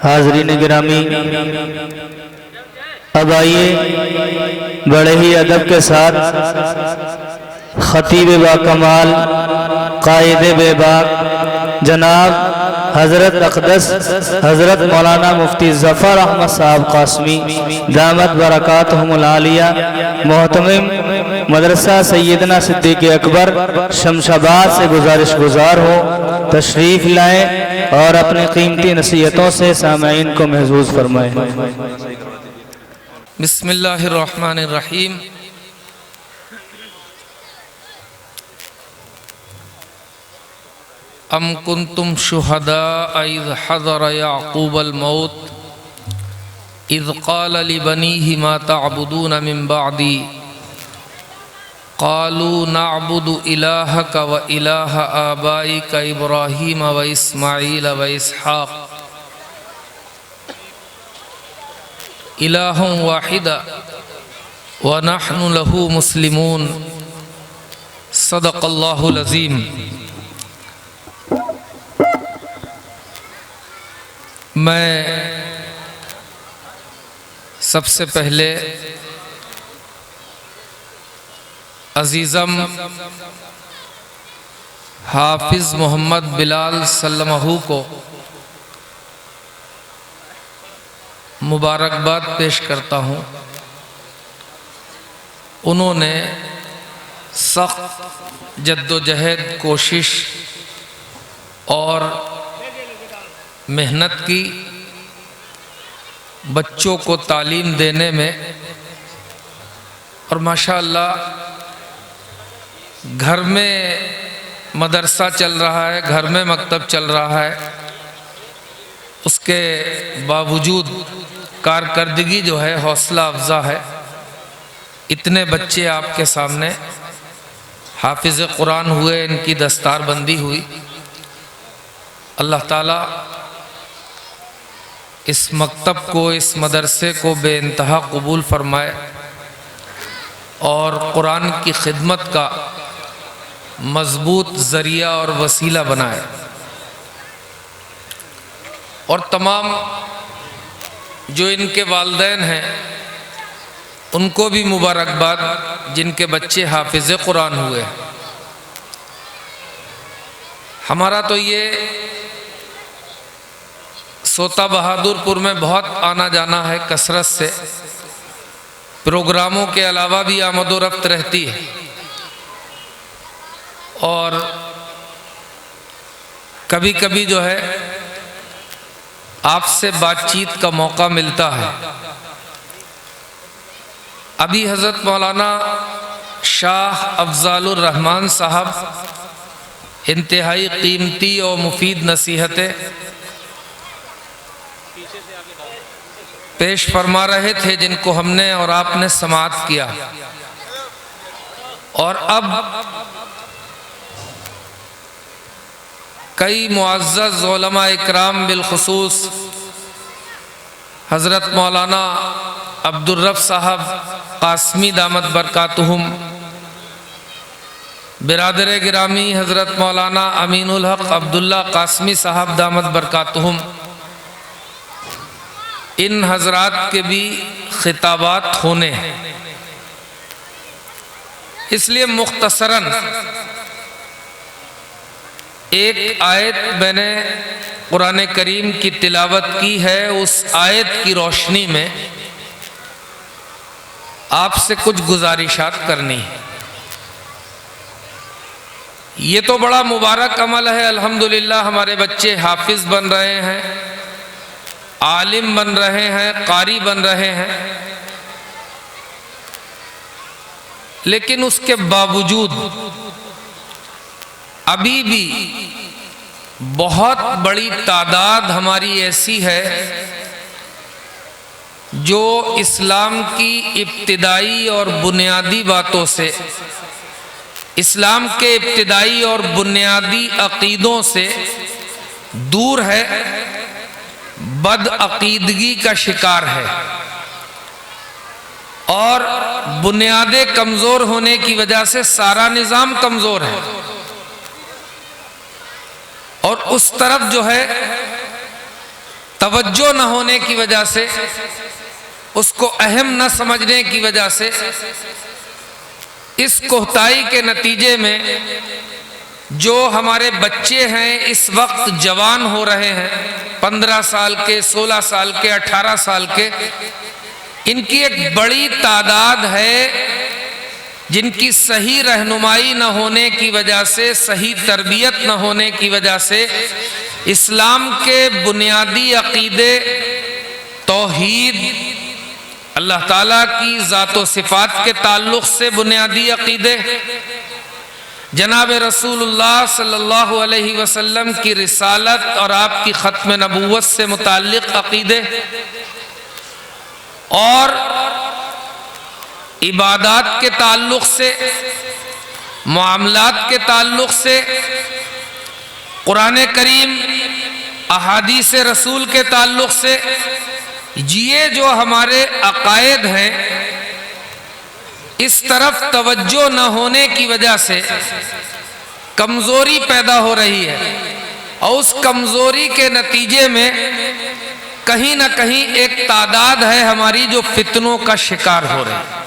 हाज़रीन गिरामी, अब आइए बड़े ही अदब के साथ खतीब बाकमाल कायद बेबाक जनाब हज़रत अक़दस हज़रत मौलाना मुफ्ती ज़फ़र अहमद साहब क़ासमी दामत बरकातहुमुल आलिया मोहतरम मदरसा सैयदना सिद्दीक़ अकबर शमशाबाद से गुज़ार हो तशरीफ़ लाएँ और अपनी कीमती नसीहतों से सामईन को महज़ूज़ फरमाएँ। बिस्मिल्लाहिर्रहमानिर्रहीम। अम कुंतुम शुहदा इज़ हज़र याक़ूबल मौत इज़ क़ाल लिबनीहि मा तअबुदून मिन बअदी क़ालू नअबुदु इलाहक व इलाह आबाइक इब्राहीम व इस्माईल व इसहाक़ इलाहुं वाहिदा व नहनु लहू मुस्लिमून। सदक़ल्लाहुल अज़ीम। मैं सबसे पहले अज़ीज़म हाफिज़ मोहम्मद बिलाल सल्लमहू को मुबारकबाद पेश करता हूँ। उन्होंने सख्त जद्दोजहद कोशिश और मेहनत की बच्चों को तालीम देने में, और माशाअल्लाह घर में मदरसा चल रहा है, घर में मकतब चल रहा है, उसके बावजूद कारकर्दगी जो है हौसला अफ़ज़ा है। इतने बच्चे आपके सामने हाफिज़ कुरान हुए, इनकी दस्तारबंदी हुई। अल्लाह ताला इस मकतब को, इस मदरसे को बेइंतहा कबूल फरमाए और कुरान की खिदमत का मजबूत ज़रिया और वसीला बनाए। और तमाम जो इनके वालिदैन हैं उनको भी मुबारकबाद, जिनके बच्चे हाफिज़ कुरान हुए। हमारा तो ये सोता बहादुरपुर में बहुत आना जाना है कसरत से, प्रोग्रामों के अलावा भी आमदोरफ्त रहती है और कभी कभी जो है आपसे बातचीत का मौका मिलता है। अभी हज़रत मौलाना शाह अफ़ज़ालुर रहमान साहब इंतहाई कीमती और मुफीद नसीहतें पेश फरमा रहे थे, जिनको हमने और आपने समाअत किया। और अब कई मुअज़्ज़ज़ उलमा इकराम बिलखुसूस हज़रत मौलाना अब्दुर्रफ़ साहब क़ासमी दामत बरकातुहुम, बिरादर गिरामी हज़रत मौलाना अमीनुल हक़ अब्दुल्ला क़ासमी साहब दामत बरकातुहुम, इन हज़रात के भी खिताबात होने हैं। इसलिए मुख्तसरन एक आयत मैंने कुरान करीम की तिलावत की है। उस आयत की रोशनी में आपसे कुछ गुजारिशात करनी है। ये तो बड़ा मुबारक अमल है, अल्हम्दुलिल्लाह। हमारे बच्चे हाफिज बन रहे हैं, आलिम बन रहे हैं, कारी बन रहे हैं, लेकिन उसके बावजूद अभी भी बहुत बड़ी तादाद हमारी ऐसी है जो इस्लाम की इब्तिदाई और बुनियादी बातों से, इस्लाम के इब्तिदाई और बुनियादी अकीदों से दूर है, बदअकीदगी का शिकार है और बुनियादें कमज़ोर होने की वजह से सारा निज़ाम कमज़ोर है। और उस तरफ जो है तवज्जो न होने की वजह से, उसको अहम न समझने की वजह से, इस कोताही के नतीजे में जो हमारे बच्चे हैं इस वक्त जवान हो रहे हैं, 15 साल के, 16 साल के, 18 साल के, इनकी एक बड़ी तादाद है जिनकी सही रहनुमाई न होने की वजह से, सही तरबियत न होने की वजह से इस्लाम के बुनियादी अकीदे, तौहीद, अल्लाह ताला की ज़ात व सिफ़ात के ताल्लुक़ से बुनियादी अकीदे, जनाब रसूलुल्लाह सल्लल्लाहु अलैहि वसल्लम की रिसालत और आपकी ख़त्म नबूवत से मुताल्लिक़ अकीदे और इबादात के ताल्लुक़ से, मामलात के ताल्लुक़ से, कुरान करीम, अहादीस रसूल के ताल्लुक़ से, ये जो हमारे अकायद हैं इस तरफ तवज्जो न होने की वजह से कमज़ोरी पैदा हो रही है और उस कमज़ोरी के नतीजे में कहीं ना कहीं एक तादाद है हमारी जो फितनों का शिकार हो रही है।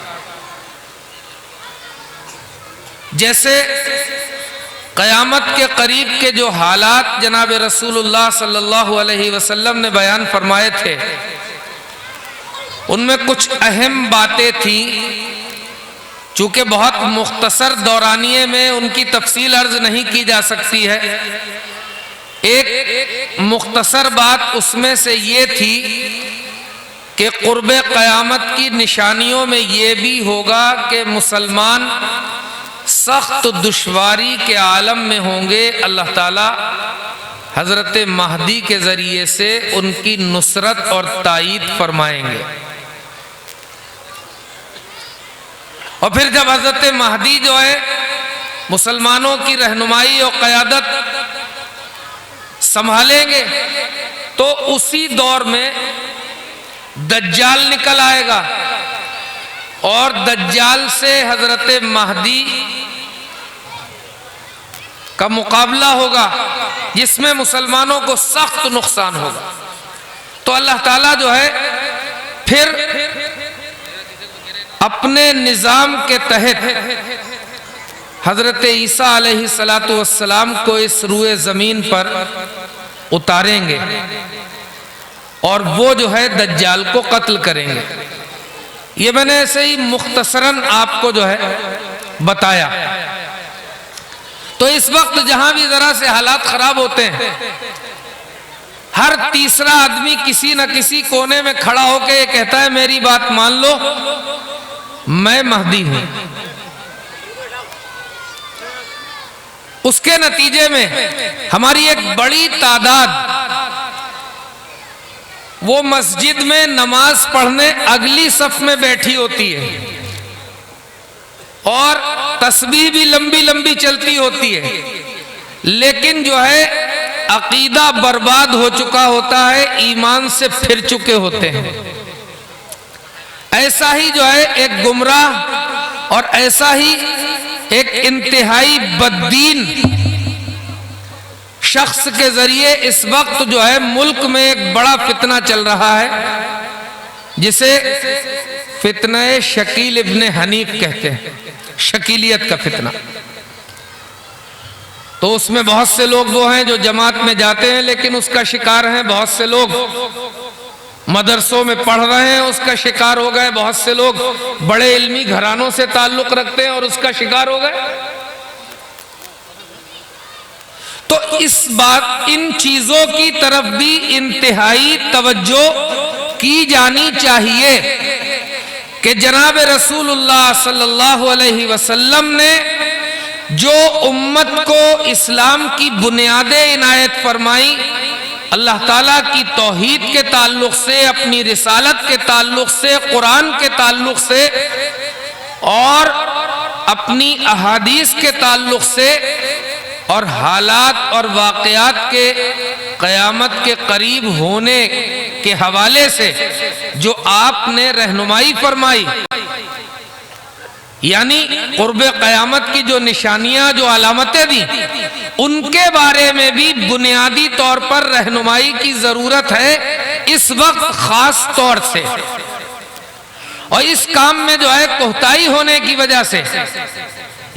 जैसे क़यामत के करीब के जो हालात जनाब रसूलुल्लाह सल्लल्लाहु अलैहि वसल्लम ने बयान फरमाए थे, उनमें कुछ अहम बातें थीं, चूँकि बहुत मुख्तसर दौरानिए में उनकी तफसील अर्ज नहीं की जा सकती है। एक मुख्तसर बात उसमें से ये थी कि क़ुर्ब क़यामत की निशानियों में ये भी होगा कि मुसलमान सख्त दुश्वारी के आलम में होंगे। अल्लाह ताला हज़रत महदी के ज़रिए से उनकी नुसरत और तायीद फरमाएंगे। और फिर जब हज़रत महदी जो है मुसलमानों की रहनुमाई और क़यादत संभालेंगे तो उसी दौर में दज्जाल निकल आएगा और दज्जाल से हज़रत महदी का मुकाबला होगा जिसमें मुसलमानों को सख्त नुकसान होगा। तो अल्लाह ताला जो है फिर अपने निज़ाम के तहत हज़रत ईसा अलैहिस्सलातु वस्सलाम को इस रूए ज़मीन पर उतारेंगे और वो जो है दज्जाल को कत्ल करेंगे। ये मैंने ऐसे ही मुख्तसरन आपको जो है बताया। तो इस वक्त जहां भी जरा से हालात खराब होते हैं, हर तीसरा आदमी किसी न किसी कोने में खड़ा होकर ये कहता है मेरी बात मान लो, मैं महदी हूं। उसके नतीजे में हमारी एक बड़ी तादाद वो मस्जिद में नमाज पढ़ने अगली सफ में बैठी होती है और तस्बीह भी लंबी लंबी चलती होती है, लेकिन जो है अकीदा बर्बाद हो चुका होता है, ईमान से फिर चुके होते हैं। ऐसा ही जो है एक गुमराह और ऐसा ही एक इंतहाई बददीन शख्स के जरिए इस वक्त जो है मुल्क में एक बड़ा फितना चल रहा है जिसे फितने शकील इब्ने हनीफ कहते हैं, शकीलियत का फितना। तो उसमें बहुत से लोग वो हैं जो जमात में जाते हैं लेकिन उसका शिकार हैं, बहुत से लोग मदरसों में पढ़ रहे हैं उसका शिकार हो गए, बहुत से लोग बड़े इल्मी घरानों से ताल्लुक रखते हैं और उसका शिकार हो गए। तो इस बात इन चीजों की तरफ भी इंतहाई तवज्जो की जानी चाहिए कि जनाब रसूलुल्लाह सल्लल्लाहु अलैहि वसल्लम ने जो उम्मत को इस्लाम की बुनियादें इनायत फरमाई, अल्लाह ताला की तौहीद के ताल्लुक से, अपनी रिसालत के ताल्लुक से, कुरान के ताल्लुक से और अपनी अहादीस के ताल्लुक से और हालात और वाक़यात के क़यामत के करीब होने के हवाले से जो आपने रहनुमाई फरमाई, यानी क़ुर्ब क़यामत की जो निशानियां, जो अलामतें दी, उनके बारे में भी बुनियादी तौर पर रहनुमाई की जरूरत है इस वक्त खास तौर से। और इस काम में जो है कोताही होने की वजह से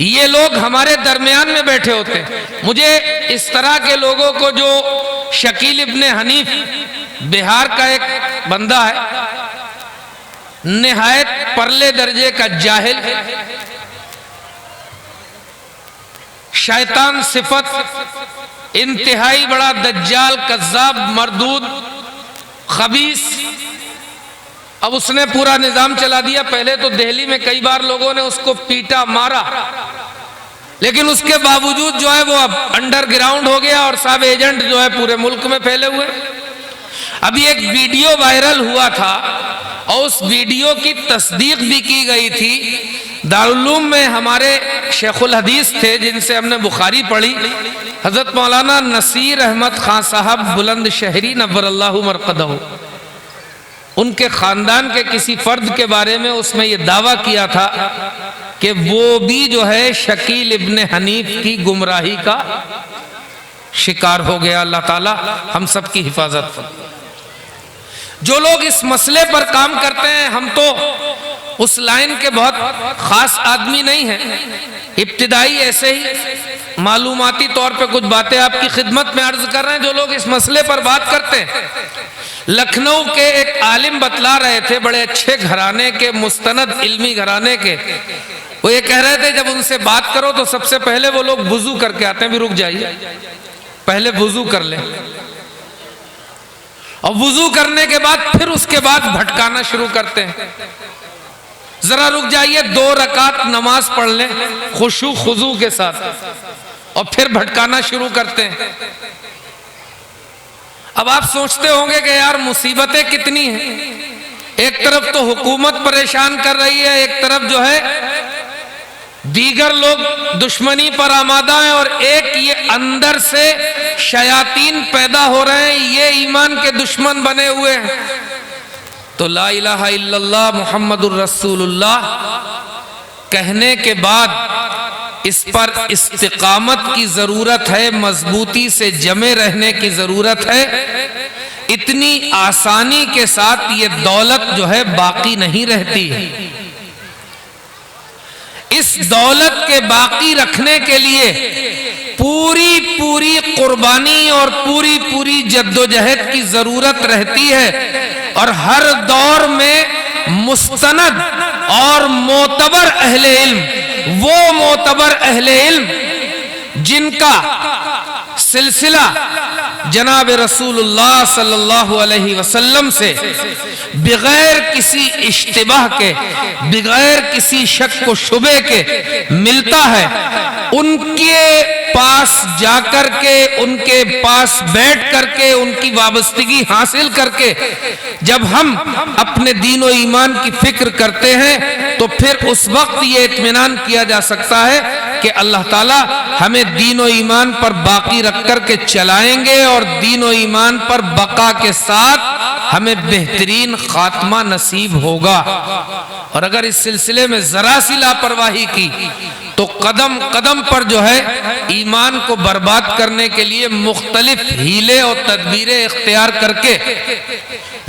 ये लोग हमारे दरमियान में बैठे होते हैं। मुझे इस तरह के लोगों को, जो शकील इब्ने हनीफ बिहार का एक बंदा है, निहायत परले दर्जे का जाहिल, शैतान सिफत, इंतहाई बड़ा दज्जाल, कज्जाब, मरदूद, खबीस। अब उसने पूरा निजाम चला दिया। पहले तो दिल्ली में कई बार लोगों ने उसको पीटा, मारा, लेकिन उसके बावजूद जो है वो अब अंडरग्राउंड हो गया और सब एजेंट जो है पूरे मुल्क में फैले हुए। अभी एक वीडियो वायरल हुआ था और उस वीडियो की तस्दीक भी की गई थी। दारुल में हमारे शेखुल हदीस थे जिनसे हमने बुखारी पढ़ी, हजरत मौलाना नसीर अहमद खान साहब बुलंद शहरी नव्वरल्लाहु मरक़दहू, उनके खानदान के किसी फर्द के बारे में उसमें यह दावा किया था कि वो भी जो है शकील इब्ने हनीफ की गुमराही का शिकार हो गया। अल्लाह ताला हम सब की हिफाजत फरमाए। जो लोग इस मसले पर काम करते हैं, हम तो उस लाइन के बहुत खास आदमी नहीं हैं, इब्तिदाई ऐसे ही मालूमाती तौर पे कुछ बातें आपकी खिदमत में अर्ज कर रहे हैं। जो लोग इस मसले पर बात करते हैं, लखनऊ के एक आलिम बतला रहे थे, बड़े अच्छे घराने के, मुस्तनद इल्मी घराने के। वो ये कह रहे थे जब उनसे बात करो तो सबसे पहले वो लोग वुजू करके आते हैं। भी रुक जाइए, पहले वुजू कर ले, और वुजू करने के बाद फिर उसके बाद भटकाना शुरू करते हैं। जरा रुक जाइए, 2 रकात नमाज पढ़ ले खुशू खुजू के साथ, और फिर भटकाना शुरू करते हैं। अब आप सोचते होंगे कि यार मुसीबतें कितनी हैं। एक तरफ तो हुकूमत परेशान कर रही है, एक तरफ जो है दीगर लोग दुश्मनी पर आमादा हैं, और एक ये अंदर से शयातीन पैदा हो रहे हैं, ये ईमान के दुश्मन बने हुए हैं। तो ला इलाहा इल्लल्लाह मुहम्मदुर रसूलुल्लाह कहने के बाद इस पर इस्तिकामत की जरूरत है, मजबूती से जमे रहने की जरूरत है। इतनी आसानी के साथ ये दौलत जो है बाकी नहीं रहती है। इस दौलत के बाकी रखने के लिए पूरी पूरी कुर्बानी और पूरी पूरी जद्दोजहद की जरूरत रहती है। और हर दौर में मुस्तनद और मोतबर अहले इल्म, वो मोतबर अहले इल्म जिनका सिलसिला जनाब रसूलुल्लाह सल्लल्लाहु अलैहि वसल्लम से बगैर किसी इश्तिबाह के, बगैर किसी शक व शुबे के मिलता है, उनके पास जाकर के, उनके पास बैठ करके, उनकी वाबस्तगी हासिल करके जब हम अपने दीन और ईमान की फिक्र करते हैं तो फिर उस वक्त ये इत्मीनान किया जा सकता है कि अल्लाह ताला हमें दीन और ईमान पर बाकी रख करके चलाएंगे और दीन और ईमान पर बका के साथ हमें बेहतरीन खात्मा नसीब होगा। और अगर इस सिलसिले में जरा सी लापरवाही की तो कदम कदम पर जो है ईमान को बर्बाद करने के लिए मुख्तलिफ हीले और तदबीरें इख्तियार करके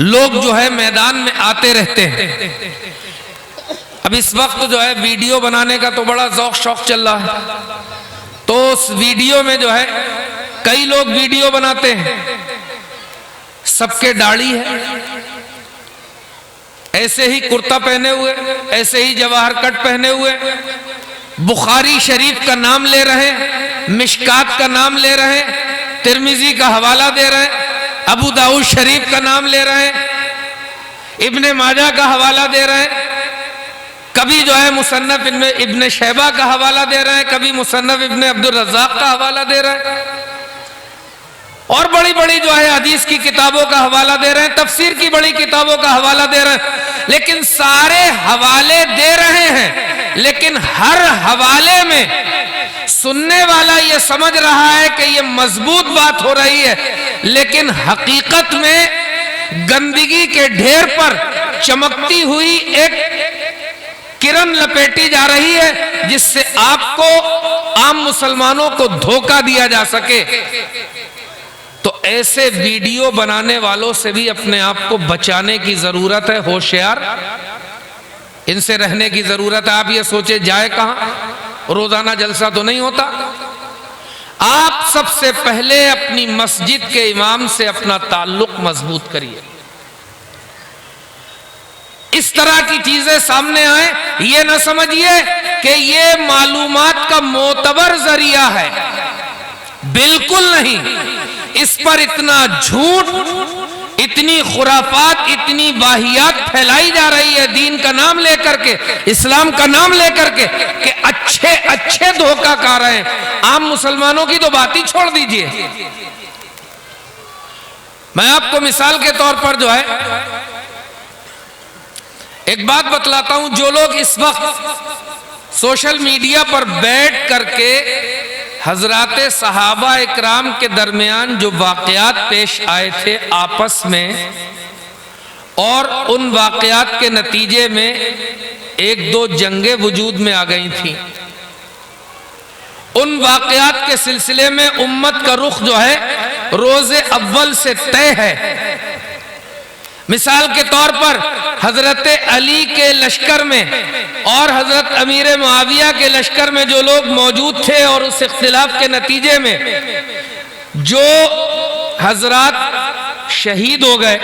लोग जो है मैदान में आते रहते हैं। अब इस वक्त जो है वीडियो बनाने का तो बड़ा ज़ौक शौक चल रहा है, तो उस वीडियो में जो है कई लोग वीडियो बनाते हैं, सबके दाढ़ी है, ऐसे ही कुर्ता पहने हुए, ऐसे ही जवाहर कट पहने हुए, बुखारी शरीफ का नाम ले रहे हैं, मिशकात का नाम ले रहे हैं, तिरमिजी का हवाला दे रहे हैं, अबू दाऊद शरीफ का नाम ले रहे हैं, इब्ने माजा का हवाला दे रहे हैं, कभी जो है मुसन्नफ इब्ने शैबा का हवाला दे रहे हैं, कभी मुसन्नफ इब्ने अब्दुल रज़्ज़ाक़ का हवाला दे रहे हैं, और बड़ी बड़ी जो है हदीस की किताबों का हवाला दे रहे हैं, तफसीर की बड़ी किताबों का हवाला दे रहे हैं। लेकिन सारे हवाले दे रहे हैं, लेकिन हर हवाले में सुनने वाला ये समझ रहा है कि ये मजबूत बात हो रही है, लेकिन हकीकत में गंदगी के ढेर पर चमकती हुई एक किरण लपेटी जा रही है जिससे आपको, आम मुसलमानों को धोखा दिया जा सके। तो ऐसे वीडियो बनाने वालों से भी अपने आप को बचाने की जरूरत है, होशियार इनसे रहने की जरूरत है। आप ये सोचे जाए कहां, रोजाना जलसा तो नहीं होता। आप सबसे पहले अपनी मस्जिद के इमाम से अपना ताल्लुक मजबूत करिए। इस तरह की चीजें सामने आए, ये ना समझिए कि ये मालूमात का मोतबर जरिया है, बिल्कुल नहीं। इस पर इतना झूठ, इतनी खुराफात, इतनी वाहियात फैलाई जा रही है दीन का नाम लेकर के, इस्लाम का नाम लेकर के, कि अच्छे अच्छे धोखा खा रहे हैं। आम मुसलमानों की तो बात ही छोड़ दीजिए। मैं आपको मिसाल के तौर पर जो है एक बात बतलाता हूं। जो लोग इस वक्त सोशल मीडिया पर बैठ करके हजराते सहाबा इकराम के दरमियान जो वाकयात पेश आए थे आपस में, और उन वाकयात के नतीजे में एक दो जंगें वजूद में आ गई थी, उन वाकयात के सिलसिले में उम्मत का रुख जो है रोज़े अव्वल से तय है। मिसाल के तौर पर हजरत अली के लश्कर में और हजरत अमीर मुआविया के लश्कर में जो लोग मौजूद थे, और उस इख्तिलाफ के नतीजे में जो हजरात शहीद हो गए,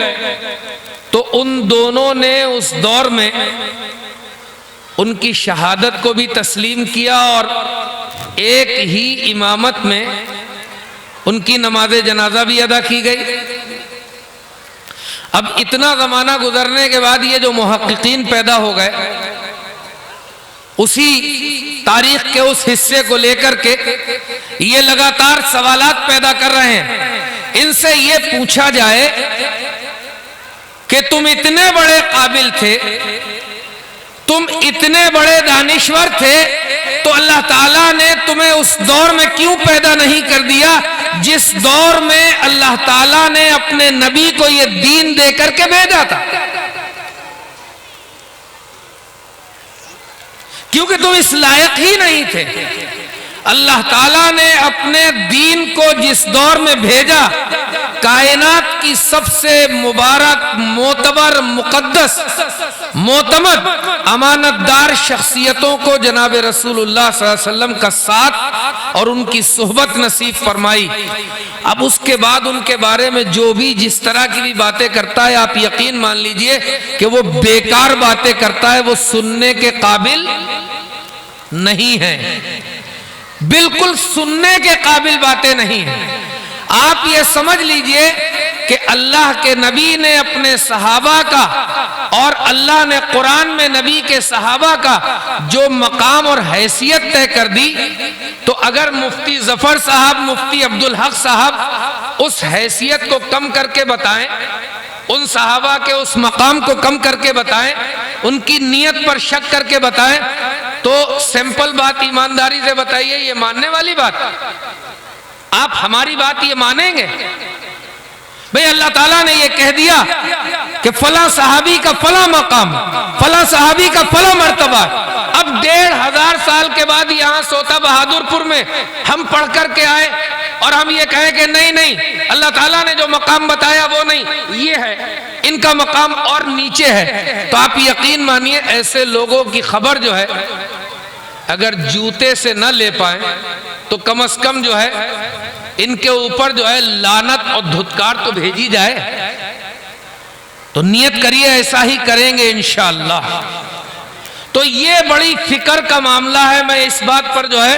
तो उन दोनों ने उस दौर में उनकी शहादत को भी तस्लीम किया और एक ही इमामत में उनकी नमाज जनाजा भी अदा की गई। अब इतना जमाना गुजरने के बाद ये जो मुहक्किकीन पैदा हो गए, उसी तारीख के उस हिस्से को लेकर के ये लगातार सवालात पैदा कर रहे हैं। इनसे ये पूछा जाए कि तुम इतने बड़े काबिल थे, तुम इतने बड़े दानिश्वर थे, तो अल्लाह ताला ने तुम्हें उस दौर में क्यों पैदा नहीं कर दिया जिस दौर में अल्लाह ताला ने अपने नबी को यह दीन दे करके भेजा था? क्योंकि तुम इस लायक ही नहीं थे। अल्लाह ताला ने अपने दीन को जिस दौर में भेजा, कायनात की सबसे मुबारक, मोतबर, मुकद्दस, मोतमद, अमानतदार शख्सियतों को जनाब रसूलुल्लाह सल्लल्लाहु अलैहि वसल्लम का साथ और उनकी सोहबत नसीब फरमाई। अब उसके बाद उनके बारे में जो भी जिस तरह की भी बातें करता है, आप यकीन मान लीजिए कि वो बेकार बातें करता है, वो सुनने के काबिल नहीं है, बिल्कुल सुनने के काबिल बातें नहीं है। आप ये समझ लीजिए कि अल्लाह के नबी ने अपने सहाबा का और अल्लाह ने कुरान में नबी के सहाबा का जो मकाम और हैसियत तय कर दी, तो अगर मुफ्ती जफर साहब, मुफ्ती अब्दुल हक साहब उस हैसियत को कम करके बताएं, उन सहाबा के उस मकाम को कम करके बताएं, उनकी नीयत पर शक करके बताएं, तो सिंपल बात ईमानदारी से बताइए, ये मानने वाली बात? आप हमारी बात ये मानेंगे? भाई अल्लाह ताला ने ये कह दिया कि फला सहाबी का फला मकाम, फला सहाबी का फला मर्तबा। अब 1500 साल के बाद यहाँ सोता बहादुरपुर में हम पढ़ कर के आए और हम ये कहें कि नहीं नहीं, अल्लाह ताला ने जो मकाम बताया वो नहीं, ये है, इनका मकाम और नीचे है। तो आप यकीन मानिए ऐसे लोगों की खबर जो है अगर जूते से न ले पाए तो कम से कम जो है इनके ऊपर जो है लानत और धुतकार तो भेजी जाए। तो नियत करिए ऐसा ही करेंगे इंशाअल्लाह। तो ये बड़ी फिक्र का मामला है। मैं इस बात पर जो है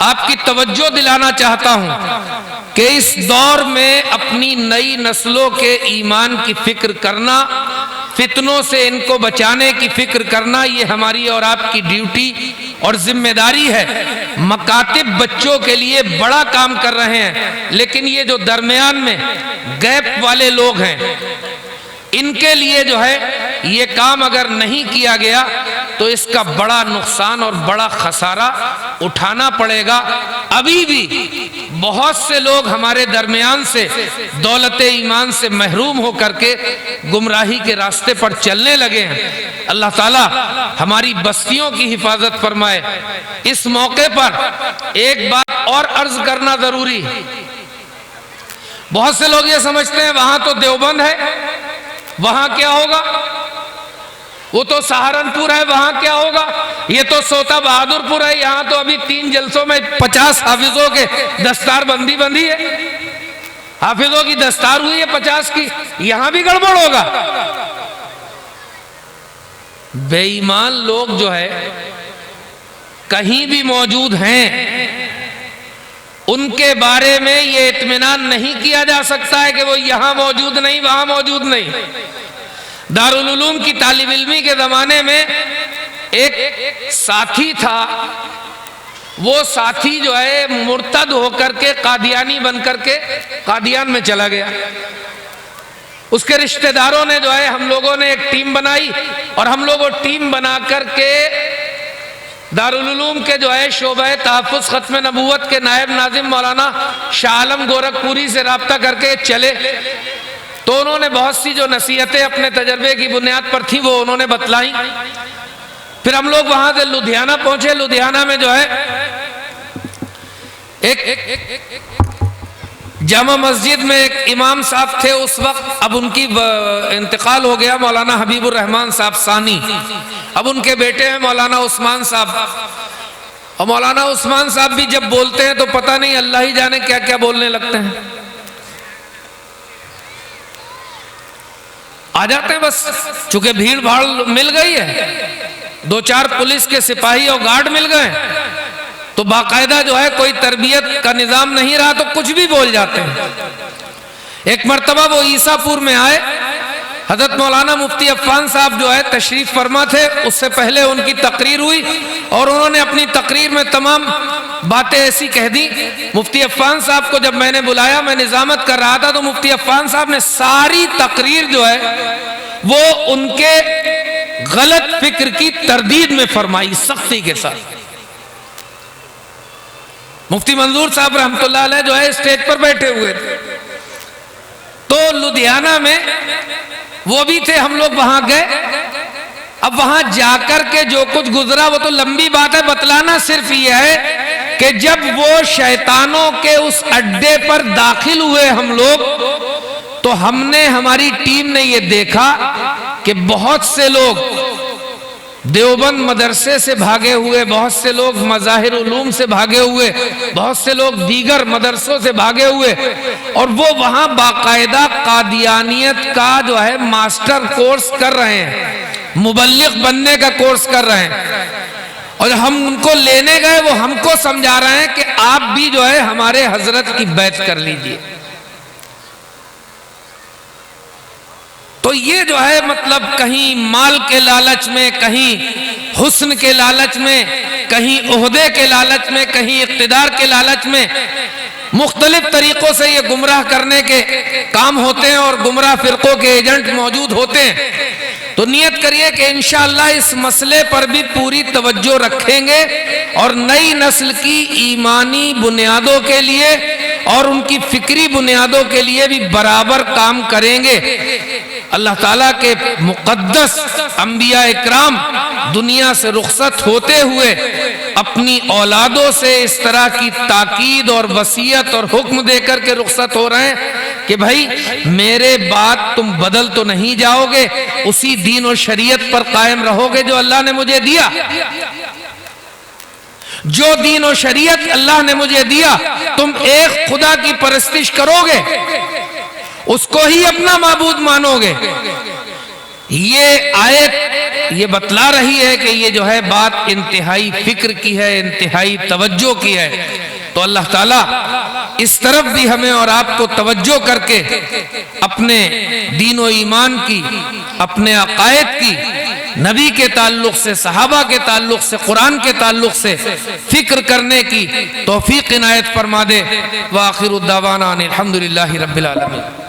आपकी तवज्जो दिलाना चाहता हूं कि इस दौर में अपनी नई नस्लों के ईमान की फिक्र करना, फितनों से इनको बचाने की फिक्र करना, ये हमारी और आपकी ड्यूटी और जिम्मेदारी है। मकातिब बच्चों के लिए बड़ा काम कर रहे हैं, लेकिन ये जो दरमियान में गैप वाले लोग हैं, इनके लिए जो है ये काम अगर नहीं किया गया तो इसका बड़ा नुकसान और बड़ा खसारा उठाना पड़ेगा। अभी भी बहुत से लोग हमारे दरमियान से दौलत ईमान से महरूम होकर के गुमराही के रास्ते पर चलने लगे हैं। अल्लाह ताला हमारी बस्तियों की हिफाजत फरमाए। इस मौके पर एक बात और अर्ज करना जरूरी है। बहुत से लोग ये समझते हैं वहां तो देवबंद है, वहां क्या होगा, वो तो सहारनपुर है, वहां क्या होगा, ये तो सोता बहादुरपुर है, यहां तो अभी 3 जलसों में 50 हाफिजों के दस्तार बंदी बंधी है, हाफिजों की दस्तार हुई है 50 की, यहां भी गड़बड़ होगा। बेईमान लोग जो है कहीं भी मौजूद हैं, उनके बारे में ये इत्मीनान नहीं किया जा सकता है कि वो यहां मौजूद नहीं, वहां मौजूद नहीं। दारुल उलूम की तालिब इल्मी के जमाने में एक साथी था, वो साथी जो है मुर्तद होकर के कादियानी बनकर के कादियान में चला गया। उसके रिश्तेदारों ने जो है, हम लोगों ने एक टीम बनाई और हम लोग वो टीम बना करके दारुल उलूम के जो है शोबे तहफ़्फ़ुज़ खत्म नबूवत के नायब नाज़िम मौलाना शाह आलम गोरखपुरी से राब्ता करके चले। तो उन्होंने बहुत सी जो नसीहतें अपने तजर्बे की बुनियाद पर थी वो उन्होंने बतलाई। फिर हम लोग वहां से लुधियाना पहुंचे। लुधियाना में जो है एक जामा मस्जिद में एक इमाम साहब थे उस वक्त, अब उनकी इंतकाल हो गया, मौलाना हबीबुर रहमान साहब सानी। अब उनके बेटे हैं मौलाना उस्मान साहब, और मौलाना उस्मान साहब भी जब बोलते हैं तो पता नहीं अल्लाह ही जाने क्या क्या बोलने लगते हैं, आ जाते हैं बस। चूंकि भीड़ भाड़ मिल गई है, 2-4 पुलिस के सिपाही और गार्ड मिल गए, तो बाकायदा जो है कोई तरबियत का निजाम नहीं रहा तो कुछ भी बोल जाते हैं। एक मर्तबा वो ईसापुर में आए, हजरत मौलाना मुफ्ती अफ़ान साहब जो है तशरीफ फरमा थे, उससे पहले उनकी तकरीर हुई और उन्होंने अपनी तकरीर में तमाम बातें ऐसी कह दी। मुफ्ती अफ़ान साहब को जब मैंने बुलाया, मैं निजामत कर रहा था, तो मुफ्ती अफ़ान साहब ने सारी तकरीर जो है वो उनके गलत फिक्र की तरदीद में फरमाई, सख्ती के साथ। मुफ्ती मंजूर साहब रहमतुल्लाह अलैह जो है स्टेज पर बैठे हुए थे, तो लुधियाना में वो भी थे, हम लोग वहां गए। अब वहां जाकर के जो कुछ गुजरा वो तो लंबी बात है, बतलाना सिर्फ ये है कि जब वो शैतानों के उस अड्डे पर दाखिल हुए हम लोग, तो हमने, हमारी टीम ने ये देखा कि बहुत से लोग देवबंद मदरसे से भागे हुए, बहुत से लोग मज़ाहिर उलूम से भागे हुए, बहुत से लोग दीगर मदरसों से भागे हुए, और वो वहां बाकायदा कादियानियत का जो है मास्टर कोर्स कर रहे हैं, मुबल्लिग बनने का कोर्स कर रहे हैं। और हम उनको लेने गए, वो हमको समझा रहे हैं कि आप भी जो है हमारे हजरत की बैत कर लीजिए। तो ये जो है मतलब कहीं माल के लालच में, कहीं हुस्न के लालच में, कहीं ओहदे के लालच में, कहीं इख्तिदार के लालच में मुख्तलिफ तरीकों से ये गुमराह करने के काम होते हैं और गुमराह फिरकों के एजेंट मौजूद होते हैं। तो नियत करिए कि इंशाअल्लाह इस मसले पर भी पूरी तवज्जो रखेंगे और नई नस्ल की ईमानी बुनियादों के लिए और उनकी फिक्री बुनियादों के लिए भी बराबर काम करेंगे। अल्लाह ताला के मुक़द्दस अंबिया इकराम दुनिया से रुखसत होते हुए अपनी औलादों से इस तरह की ताकीद और वसीयत और हुक्म देकर के रुखसत हो रहे हैं कि भाई मेरे बाद तुम बदल तो नहीं जाओगे, उसी दीन और शरीयत पर कायम रहोगे जो अल्लाह ने मुझे दिया। जो दीन और शरीयत अल्लाह ने मुझे दिया, तुम एक खुदा की परस्तिश करोगे, उसको ही अपना माबूद मानोगे। ये आयत ये बतला रही है कि ये जो है बात इंतहाई फिक्र की है, इंतहाई तवज्जो की है। तो अल्लाह ताला इस तरफ भी हमें और आपको तवज्जो करके अपने दीन और ईमान की, अपने अकायद की, नबी के ताल्लुक से, सहाबा के ताल्लुक से, कुरान के ताल्लुक से फिक्र करने की तौफीक इनायत फरमा दे। व आखिरु दावाना अनिल हम्दुलिल्लाहि रब्बिल आलमीन।